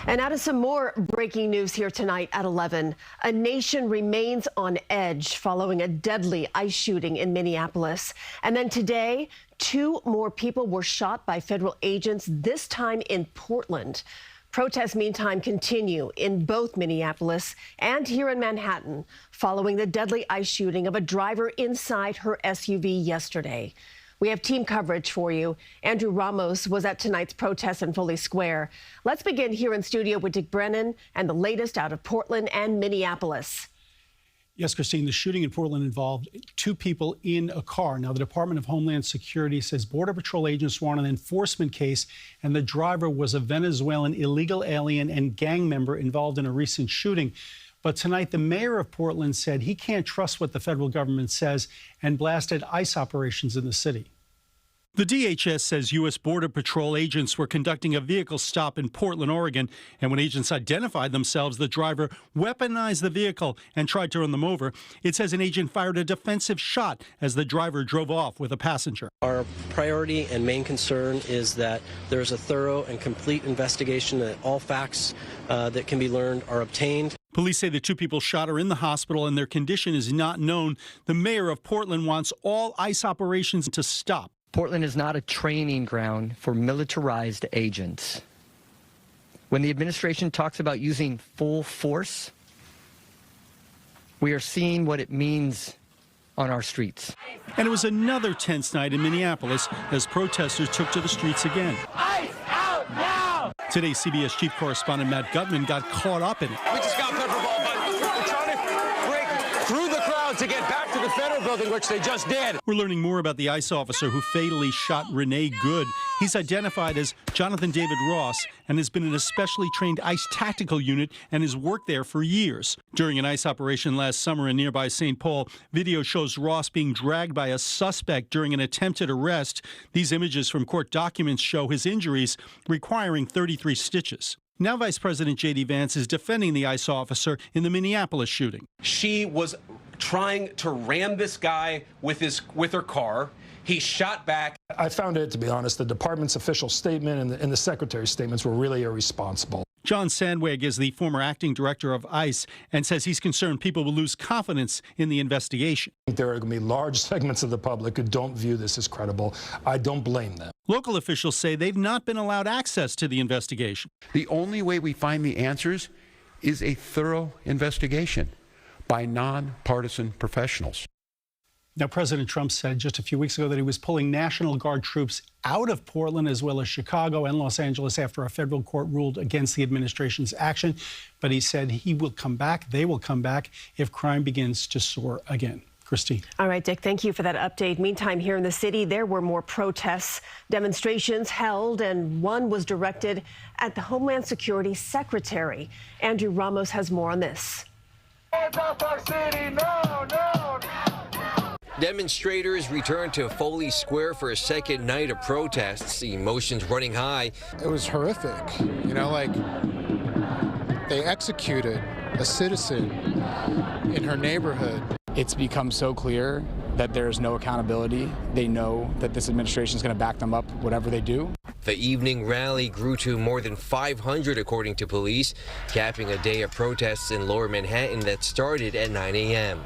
And now to some more breaking news here tonight at 11. A nation remains on edge following a deadly ICE shooting in Minneapolis. And then today, 2 more people were shot by federal agents, this time in Portland. Protests, meantime, continue in both Minneapolis and here in Manhattan following the deadly ICE shooting of a driver inside her SUV yesterday. We have team coverage for you. Andrew Ramos was at tonight's protest in Foley Square. Let's begin here in studio with Brennan and the latest out of Portland and Minneapolis. Yes, Christine, the shooting in Portland involved 2 people in a car. Now, the Department of Homeland Security says Border Patrol agents were on an enforcement case, and the driver was a Venezuelan illegal alien and gang member involved in a recent shooting. But tonight, the mayor of Portland said he can't trust what the federal government says and blasted ICE operations in the city. The DHS says U.S. Border Patrol agents were conducting a vehicle stop in Portland, Oregon, and when agents identified themselves, the driver weaponized the vehicle and tried to run them over. It says an agent fired a defensive shot as the driver drove off with a passenger. Our priority and main concern is that there is a thorough and complete investigation, that all facts that can be learned are obtained. Police say the 2 people shot are in the hospital and their condition is not known. The mayor of Portland wants all ICE operations to stop. Portland is not a training ground for militarized agents. When the administration talks about using full force, we are seeing what it means on our streets. And it was another tense night in Minneapolis as protesters took to the streets again. ICE out now! Today, CBS chief correspondent Matt Gutman got caught up in it. We just got pepperball, but we're trying to break through the crowd to get back to the federal building, which they just did. We're learning more about the ICE officer who fatally shot Renee Good. He's identified as Jonathan David Ross and has been in a specially trained ICE tactical unit and has worked there for years. During an ICE operation last summer in nearby St. Paul, video shows Ross being dragged by a suspect during an attempted arrest. These images from court documents show his injuries, requiring 33 stitches. Now Vice President J.D. Vance is defending the ICE officer in the Minneapolis shooting. She was trying to ram this guy with her car. He shot back. I found it, to be honest, the department's official statement and the secretary's statements were really irresponsible. John Sandweg is the former acting director of ICE and says he's concerned people will lose confidence in the investigation. There are going to be large segments of the public who don't view this as credible. I don't blame them. Local officials say they've not been allowed access to the investigation. The only way we find the answers is a thorough investigation by nonpartisan professionals. Now, President Trump said just a few weeks ago that he was pulling National Guard troops out of Portland as well as Chicago and Los Angeles after a federal court ruled against the administration's action. But he said he will come back, they will come back if crime begins to soar again. Christine. All right, Dick, thank you for that update. Meantime, here in the city, there were more protests, demonstrations held, and one was directed at the Homeland Security Secretary. Andrew Ramos has more on this. Hands off our city, no, no, no. Demonstrators returned to Foley Square for a second night of protests, emotions running high. It was horrific. You know, like they executed a citizen in her neighborhood. It's become so clear that there's no accountability. They know that this administration is going to back them up, whatever they do. The evening rally grew to more than 500, according to police, capping a day of protests in Lower Manhattan that started at 9 a.m.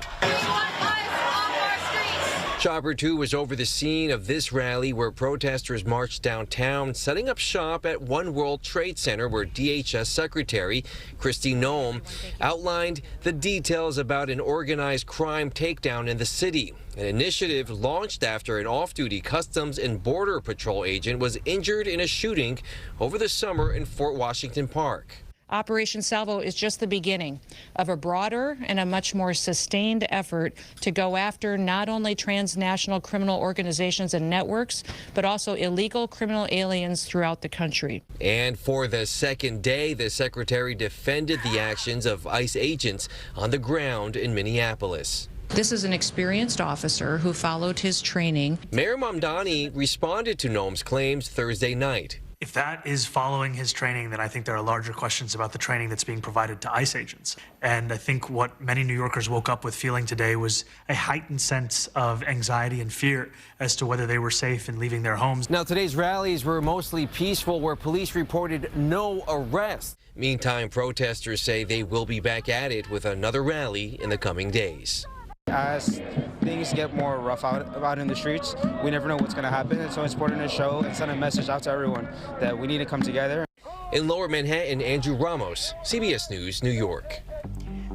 Chopper 2 was over the scene of this rally where protesters marched downtown, setting up shop at One World Trade Center where DHS Secretary Kristi Noem outlined the details about an organized crime takedown in the city. An initiative launched after an off-duty Customs and Border Patrol agent was injured in a shooting over the summer in Fort Washington Park. Operation Salvo is just the beginning of a broader and a much more sustained effort to go after not only transnational criminal organizations and networks, but also illegal criminal aliens throughout the country. And for the second day, the secretary defended the actions of ICE agents on the ground in Minneapolis. This is an experienced officer who followed his training. Mayor Mamdani responded to Noem's claims Thursday night. If that is following his training, then I think there are larger questions about the training that's being provided to ICE agents. And I think what many New Yorkers woke up with feeling today was a heightened sense of anxiety and fear as to whether they were safe in leaving their homes. Now, today's rallies were mostly peaceful, where police reported no arrests. Meantime, protesters say they will be back at it with another rally in the coming days. As things get more rough out in the streets, we never know what's going to happen. It's so important to show and send a message out to everyone that we need to come together. In Lower Manhattan, Andrew Ramos, CBS News, New York.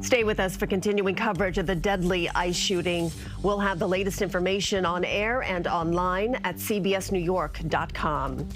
Stay with us for continuing coverage of the deadly ICE shooting. We'll have the latest information on air and online at cbsnewyork.com.